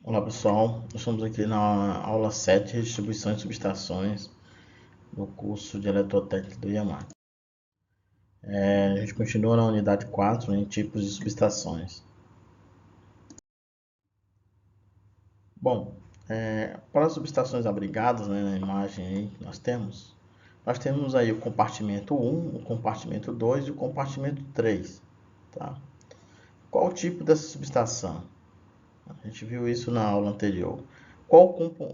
Olá pessoal, nós estamos aqui na aula 7, distribuições e subestações do curso de Eletrotécnica do IAMAT. A gente continua na unidade 4, em tipos de subestações. Bom, para as subestações abrigadas, né, na imagem aí que nós temos aí o compartimento 1, o compartimento 2 e o compartimento 3. Tá? Qual o tipo dessa subestação? A gente viu isso na aula anterior.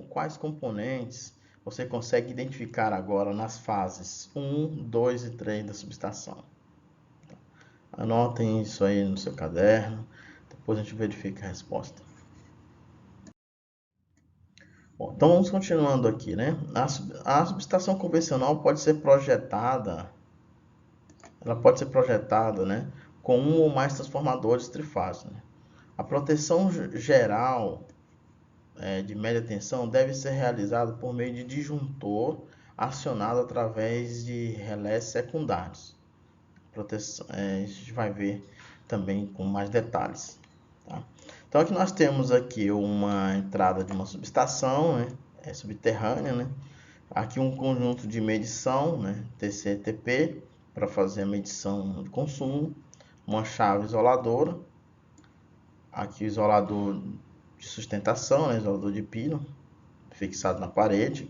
Quais componentes você consegue identificar agora nas fases 1, 2 e 3 da subestação? Anotem isso aí no seu caderno, depois a gente verifica a resposta. Bom, então vamos continuando aqui, né? A subestação convencional pode ser projetada, né, com um ou mais transformadores trifásicos. Né? A proteção geral de média tensão deve ser realizado por meio de disjuntor acionado através de relés secundários. A gente vai ver também com mais detalhes. Tá? Então aqui nós temos aqui uma entrada de uma subestação, né, subterrânea, né? Aqui um conjunto de medição, né, TC-TP, para fazer a medição de consumo, uma chave isoladora, aqui o isolador de sustentação, né, isolador de pino, fixado na parede,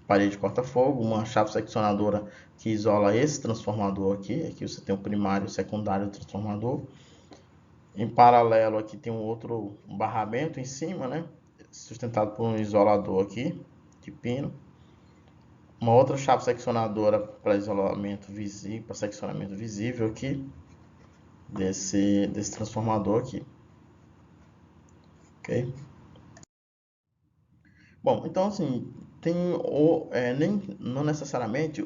parede corta-fogo, uma chave seccionadora que isola esse transformador aqui, aqui você tem o primário e o secundário do transformador. Em paralelo aqui tem um outro barramento em cima, né, sustentado por um isolador aqui de pino. Uma outra chave seccionadora para isolamento visível, para seccionamento visível aqui desse transformador aqui. Ok? Bom, então assim, não necessariamente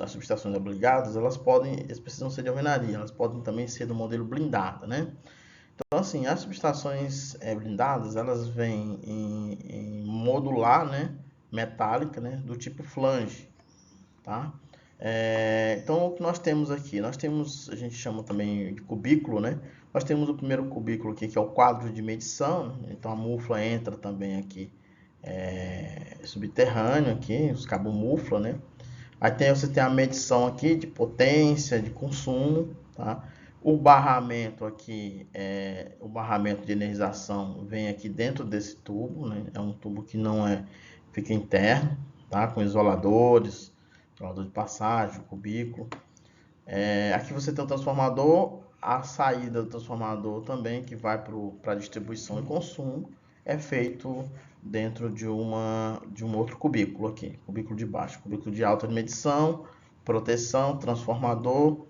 as subestações obrigadas, eles precisam ser de alvenaria, elas podem também ser do modelo blindado, né? Então assim, as subestações blindadas, elas vêm em modular, né, metálica, né, do tipo flange, tá? Então o que nós temos aqui? A gente chama também de cubículo, né? Nós temos o primeiro cubículo aqui, que é o quadro de medição, então a mufla entra também aqui subterrâneo aqui, os cabos mufla, né? Aí você tem a medição aqui de potência, de consumo, tá? O barramento aqui, o barramento de energização vem aqui dentro desse tubo, né? É um tubo que não fica interno, tá? Com isoladores, isolador de passagem, cubículo. Aqui você tem o transformador, a saída do transformador também, que vai para distribuição e consumo, é feito dentro de um outro cubículo aqui, cubículo de baixo, cubículo de alta medição, proteção, transformador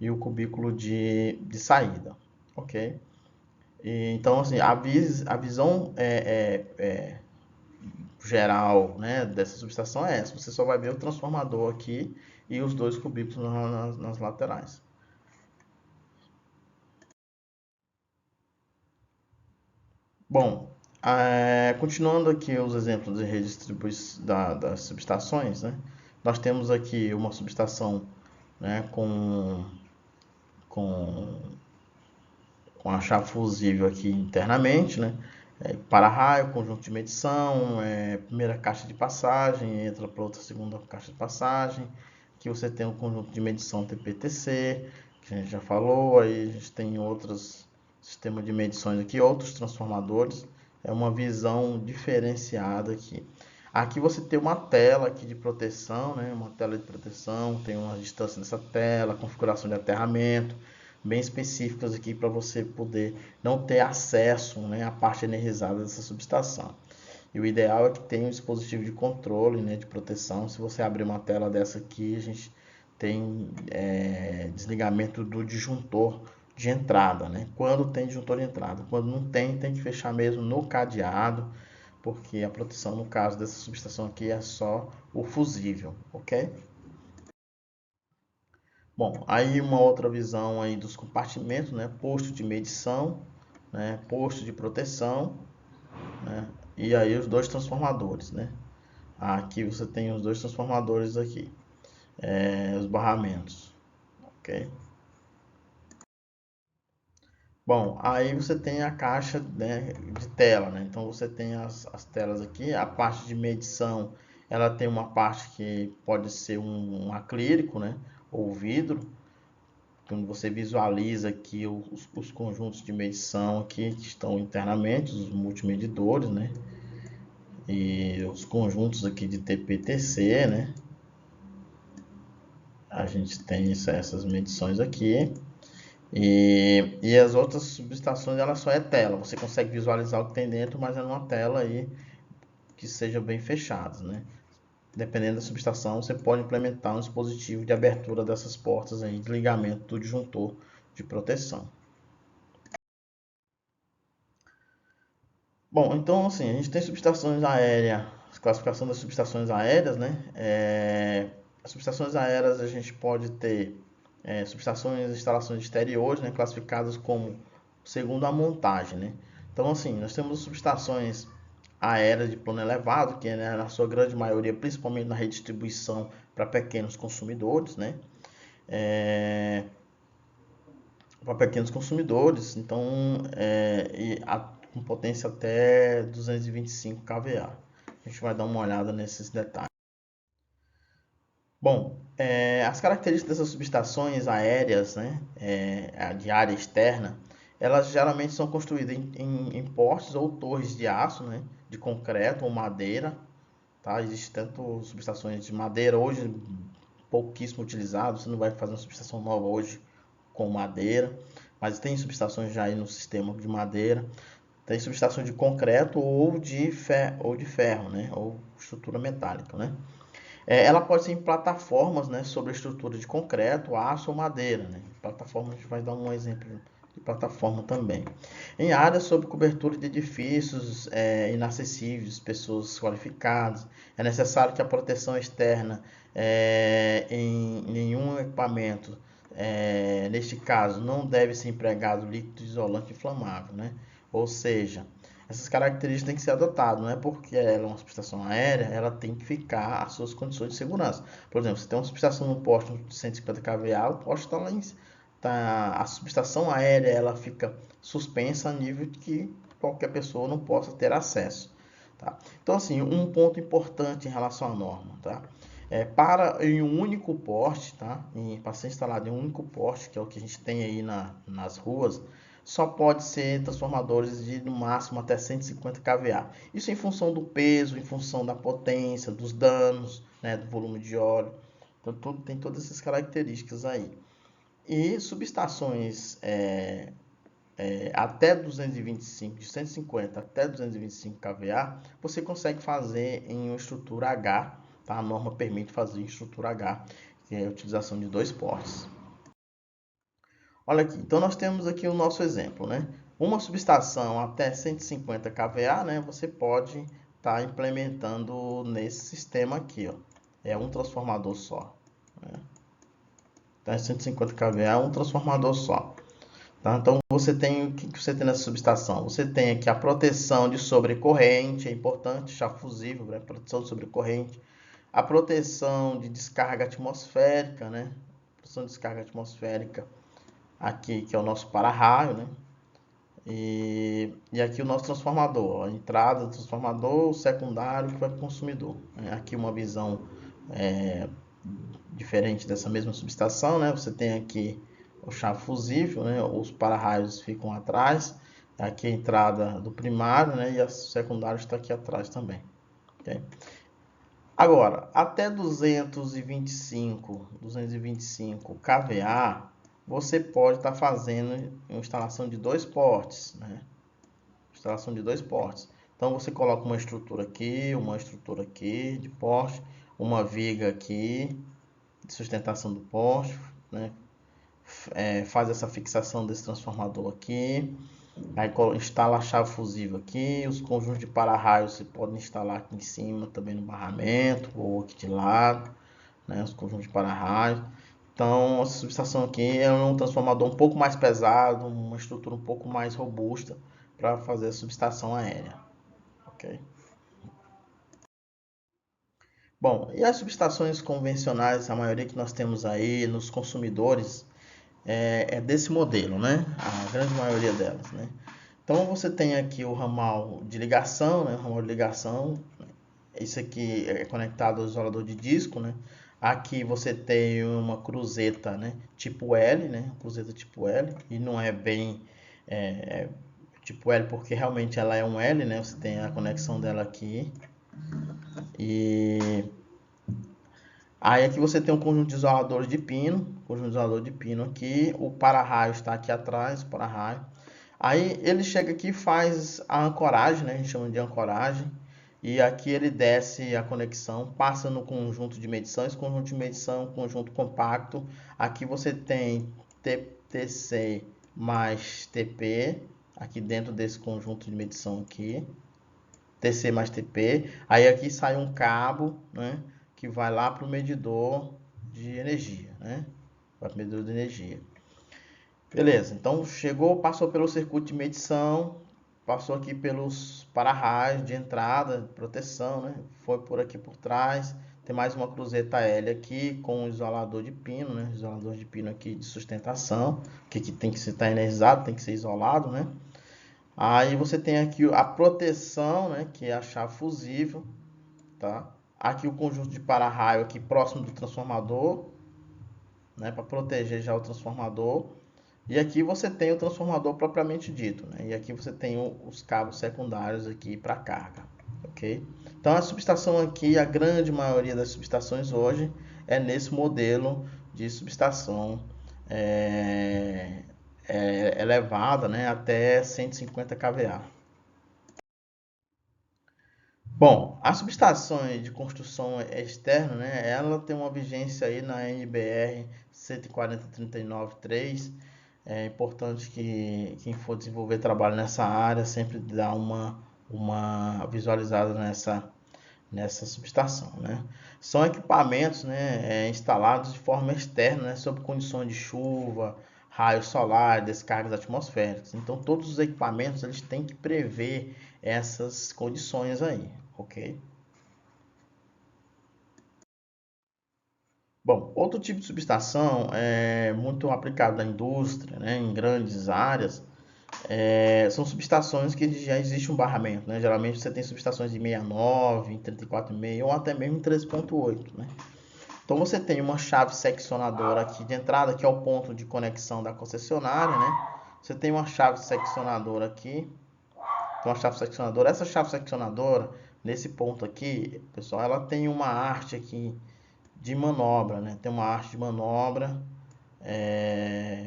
e o cubículo de saída, ok? Então, assim, a visão geral, né, dessa subestação é essa. Você só vai ver o transformador aqui e os dois cubículos nas laterais. Bom, continuando aqui os exemplos de redistribuição das subestações, né? Nós temos aqui uma subestação, né, com, com a chave fusível aqui internamente, né? Para-raio, conjunto de medição, primeira caixa de passagem, entra para outra segunda caixa de passagem. Aqui você tem um conjunto de medição TPTC, que a gente já falou, aí a gente tem outros sistemas de medições aqui, outros transformadores, é uma visão diferenciada aqui. Aqui você tem uma tela aqui de proteção, né? Uma tela de proteção, tem uma distância dessa tela, configuração de aterramento, bem específicas aqui para você poder não ter acesso, né, à parte energizada dessa subestação. E o ideal é que tenha um dispositivo de controle, né, de proteção. Se você abrir uma tela dessa aqui, a gente tem desligamento do disjuntor de entrada, né? Quando tem disjuntor de entrada, quando não tem, tem que fechar mesmo no cadeado, porque a proteção no caso dessa subestação aqui é só o fusível, ok? Bom, aí uma outra visão aí dos compartimentos, né? Posto de medição, né? Posto de proteção, né? E aí os dois transformadores, né? Aqui você tem os dois transformadores aqui, os barramentos, ok? Bom, aí você tem a caixa, né, de tela, né? Então você tem as telas aqui, a parte de medição, ela tem uma parte que pode ser um acrílico, né, ou vidro, quando você visualiza aqui os conjuntos de medição aqui que estão internamente, os multimedidores, né, e os conjuntos aqui de TPTC, né, a gente tem essas medições aqui. E as outras subestações, ela só é tela. Você consegue visualizar o que tem dentro, mas é numa tela aí que seja bem fechada, né? Dependendo da subestação, você pode implementar um dispositivo de abertura dessas portas aí, de ligamento do disjuntor de proteção. Bom, então assim, a gente tem subestações aéreas, classificação das subestações aéreas, né? As subestações aéreas a gente pode ter subestações e instalações exteriores, né? Classificadas como segundo a montagem, né? Então assim, nós temos subestações aéreas de plano elevado, que é, né, na sua grande maioria, principalmente na redistribuição para pequenos consumidores, né? Para pequenos consumidores, então com potência até 225 kVA. A gente vai dar uma olhada nesses detalhes. Bom, as características dessas subestações aéreas, né, de área externa, elas geralmente são construídas em postes ou torres de aço, né, de concreto ou madeira. Tá? Existem tanto subestações de madeira, hoje pouquíssimo utilizado, você não vai fazer uma subestação nova hoje com madeira, mas tem subestações já aí no sistema de madeira, tem subestação de concreto ou de ferro, né? Ou estrutura metálica, né? Ela pode ser em plataformas, né? Sobre a estrutura de concreto, aço ou madeira, né? Plataforma, a gente vai dar um exemplo de plataforma também. Em áreas sob cobertura de edifícios inacessíveis, pessoas qualificadas, é necessário que a proteção externa em nenhum equipamento, neste caso, não deve ser empregado líquido isolante inflamável, né? Ou seja, essas características têm que ser adotadas, não é porque ela é uma subestação aérea, ela tem que ficar às suas condições de segurança. Por exemplo, se tem uma subestação no poste de 150 kVA, o poste está lá em, a subestação aérea ela fica suspensa a nível de que qualquer pessoa não possa ter acesso. Tá? Então, assim, um ponto importante em relação à norma, tá? Para em um único poste, tá? Para ser instalado em um único poste, que é o que a gente tem aí nas ruas, só pode ser transformadores de no máximo até 150 kVA. Isso em função do peso, em função da potência, dos danos, né, do volume de óleo. Então tem todas essas características aí. E subestações até 225, de 150 até 225 kVA, você consegue fazer em uma estrutura H, tá? A norma permite fazer em estrutura H, que é a utilização de dois portes. Olha aqui, então nós temos aqui o nosso exemplo, né? Uma subestação até 150 kVA, né? Você pode estar implementando nesse sistema aqui, ó. É um transformador só, né? Até 150 kVA é um transformador só. Tá? Então você tem o que você tem nessa subestação? Você tem aqui a proteção de sobrecorrente, é importante, chave fusível, né? Proteção de sobrecorrente, a proteção de descarga atmosférica, né? Proteção de descarga atmosférica aqui, que é o nosso para-raio, né? E aqui o nosso transformador, a entrada do transformador, o secundário que vai para o consumidor. Aqui uma visão diferente dessa mesma subestação, né? Você tem aqui o chave fusível, né? Os para-raios ficam atrás, aqui a entrada do primário, né? E a secundária está aqui atrás também. Okay? Agora, até 225 kVA, você pode estar fazendo instalação de dois portes, né? Instalação de dois portes. Então você coloca uma estrutura aqui de porte, uma viga aqui de sustentação do poste, né? Faz essa fixação desse transformador aqui, aí instala a chave fusível aqui, os conjuntos de para-raios você pode instalar aqui em cima também no barramento ou aqui de lado, né? Os conjuntos de para-raios. Então essa subestação aqui é um transformador um pouco mais pesado, uma estrutura um pouco mais robusta para fazer a subestação aérea, ok? Bom, e as subestações convencionais, a maioria que nós temos aí nos consumidores, é desse modelo, né? A grande maioria delas, né? Então você tem aqui o ramal de ligação, né? O ramal de ligação, esse aqui é conectado ao isolador de disco, né? Aqui você tem uma cruzeta, né? Tipo L, né? Cruzeta tipo L, e não é bem tipo L porque realmente ela é um L, né? Você tem a conexão dela aqui. E aí aqui você tem um conjunto de isoladores de pino, aqui, o para-raio está aqui atrás, o para-raio. Aí ele chega aqui e faz a ancoragem, né? A gente chama de ancoragem. E aqui ele desce a conexão, passa no conjunto de medição. Esse conjunto de medição é um conjunto compacto. Aqui você tem TC mais TP, aqui dentro desse conjunto de medição aqui. TC mais TP. Aí aqui sai um cabo, né? Que vai lá para o medidor de energia, né? Para o medidor de energia. Beleza, então chegou, passou pelo circuito de medição, passou aqui pelos para-raios de entrada, proteção, né? Foi por aqui por trás. Tem mais uma cruzeta L aqui com um isolador de pino, né? Isolador de pino aqui de sustentação, que tem que estar energizado, tem que ser isolado, né? Aí você tem aqui a proteção, né? Que é a chave fusível, tá? Aqui o conjunto de para-raio aqui próximo do transformador, né? Para proteger já o transformador. E aqui você tem o transformador propriamente dito, né? E aqui você tem os cabos secundários aqui para carga, ok? Então a subestação aqui, a grande maioria das subestações hoje é nesse modelo de subestação elevada, né? Até 150 kVA. Bom, as subestações de construção externa, né? Ela tem uma vigência aí na NBR 140.39.3. É importante que quem for desenvolver trabalho nessa área sempre dá uma visualizada nessa subestação, né? São equipamentos, né, instalados de forma externa, né, sob condições de chuva, raio solar, descargas atmosféricas. Então todos os equipamentos eles têm que prever essas condições aí, ok? Bom, outro tipo de subestação é muito aplicado na indústria, né, em grandes áreas. São subestações que já existe um barramento, né? Geralmente você tem subestações de 69, em 34,5 ou até mesmo em 13,8, né? Então você tem uma chave seccionadora aqui de entrada, que é o ponto de conexão da concessionária, né? Você tem uma chave seccionadora aqui, tem uma chave seccionadora. Essa chave seccionadora, nesse ponto aqui, pessoal, ela tem uma arte aqui de manobra, né? Tem uma arte de manobra,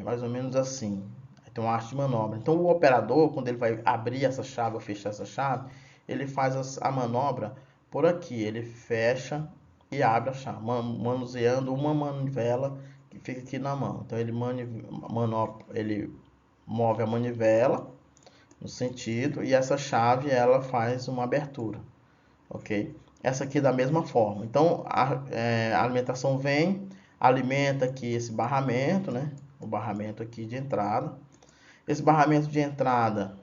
mais ou menos assim. Tem uma arte de manobra. Então o operador, quando ele vai abrir essa chave ou fechar essa chave, ele faz a manobra por aqui. Ele fecha e abre a chave, manuseando uma manivela que fica aqui na mão. Então ele move a manivela no sentido e essa chave ela faz uma abertura, ok? Essa aqui da mesma forma. Então a alimentação vem, alimenta aqui esse barramento, né? O barramento aqui de entrada. Esse barramento de entrada,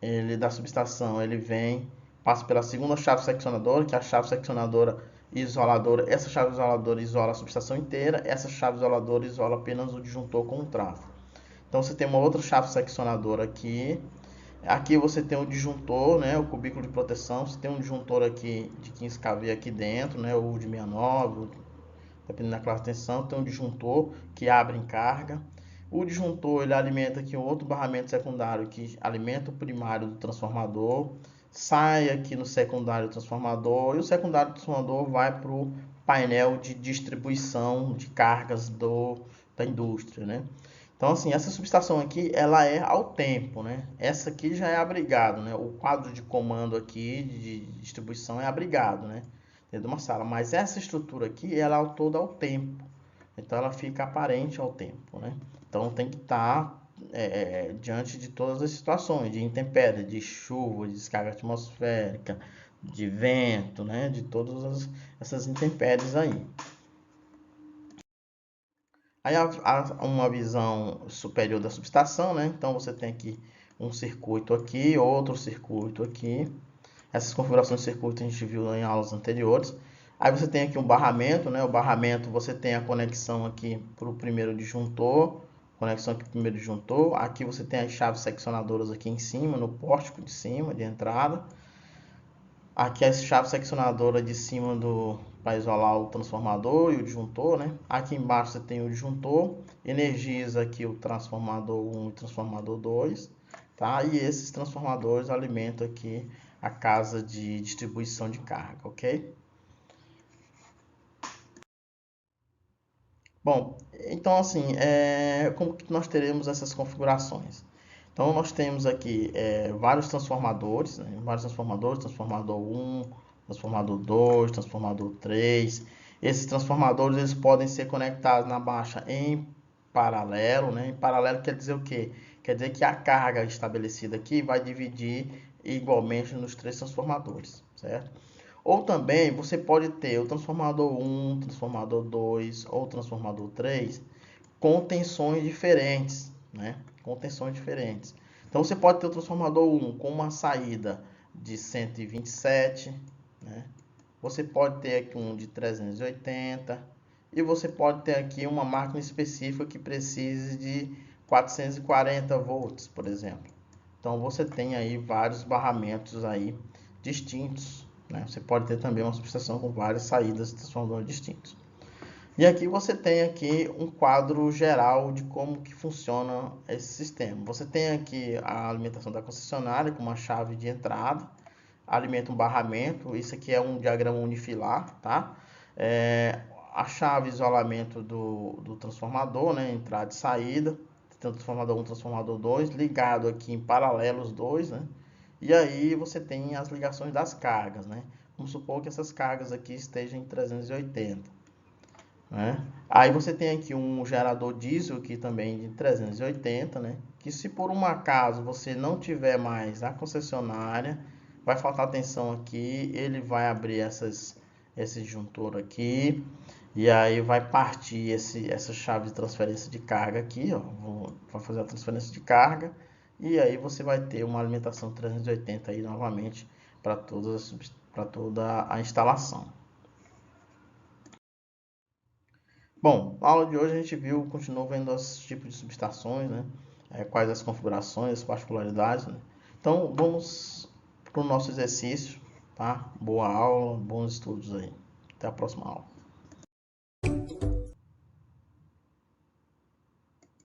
ele da subestação, ele vem, passa pela segunda chave seccionadora, que é a chave seccionadora isoladora. Essa chave isoladora isola a subestação inteira, essa chave isoladora isola apenas o disjuntor com o trafo. Então você tem uma outra chave seccionadora aqui. Aqui você tem o disjuntor, né, o cubículo de proteção. Você tem um disjuntor aqui de 15 kV aqui dentro, né, ou de 69, dependendo da classe de tensão. Tem um disjuntor que abre em carga. O disjuntor ele alimenta aqui um outro barramento secundário que alimenta o primário do transformador, sai aqui no secundário do transformador e o secundário do transformador vai para o painel de distribuição de cargas da indústria, né? Então assim, essa subestação aqui ela é ao tempo, né? Essa aqui já é abrigado, né? O quadro de comando aqui de distribuição é abrigado, né? Dentro de uma sala, mas essa estrutura aqui ela é toda ao tempo. Então ela fica aparente ao tempo, né? Então tem que estar diante de todas as situações, de intempérie, de chuva, de descarga atmosférica, de vento, né? De todas essas intempéries aí. Aí há uma visão superior da subestação, né? Então você tem aqui um circuito aqui, outro circuito aqui. Essas configurações de circuito a gente viu em aulas anteriores. Aí você tem aqui um barramento, né? O barramento você tem a conexão aqui para o primeiro disjuntor, conexão aqui primeiro disjuntor. Aqui você tem as chaves seccionadoras aqui em cima, no pórtico de cima, de entrada. Aqui as chaves seccionadoras de cima para isolar o transformador e o disjuntor, né? Aqui embaixo você tem o disjuntor, energiza aqui o transformador 1 e o transformador 2, tá? E esses transformadores alimentam aqui a casa de distribuição de carga, ok? Bom, então assim, como que nós teremos essas configurações? Então nós temos aqui vários transformadores, né? Transformador 1, transformador 2, transformador 3. Esses transformadores eles podem ser conectados na baixa em paralelo, né? Em paralelo quer dizer o quê? Quer dizer que a carga estabelecida aqui vai dividir igualmente nos três transformadores, certo? Ou também você pode ter o transformador 1, transformador 2 ou transformador 3 com tensões diferentes, né? Com tensões diferentes. Então você pode ter o transformador 1 com uma saída de 127, né? Você pode ter aqui um de 380 e você pode ter aqui uma máquina específica que precise de 440 volts, por exemplo. Então você tem aí vários barramentos aí distintos, né? Você pode ter também uma subestação com várias saídas de transformador distintos. E aqui você tem aqui um quadro geral de como que funciona esse sistema. Você tem aqui a alimentação da concessionária com uma chave de entrada, alimenta um barramento, isso aqui é um diagrama unifilar, tá? A chave de isolamento do transformador, né? Entrada e saída, tem o transformador 1 e transformador 2, ligado aqui em paralelo os dois, né? E aí você tem as ligações das cargas, né? Vamos supor que essas cargas aqui estejam em 380. Né? Aí você tem aqui um gerador diesel aqui também de 380, né? Que se por um acaso você não tiver mais a concessionária, vai faltar tensão aqui, ele vai abrir esse disjuntor aqui e aí vai partir essa chave de transferência de carga aqui, ó, vai fazer a transferência de carga e aí você vai ter uma alimentação 380 aí novamente para toda a instalação. Bom, na aula de hoje a gente continuou vendo os tipos de subestações, né? Quais as configurações, as particularidades, né? Então vamos para o nosso exercício, tá? Boa aula, bons estudos aí. Até a próxima aula.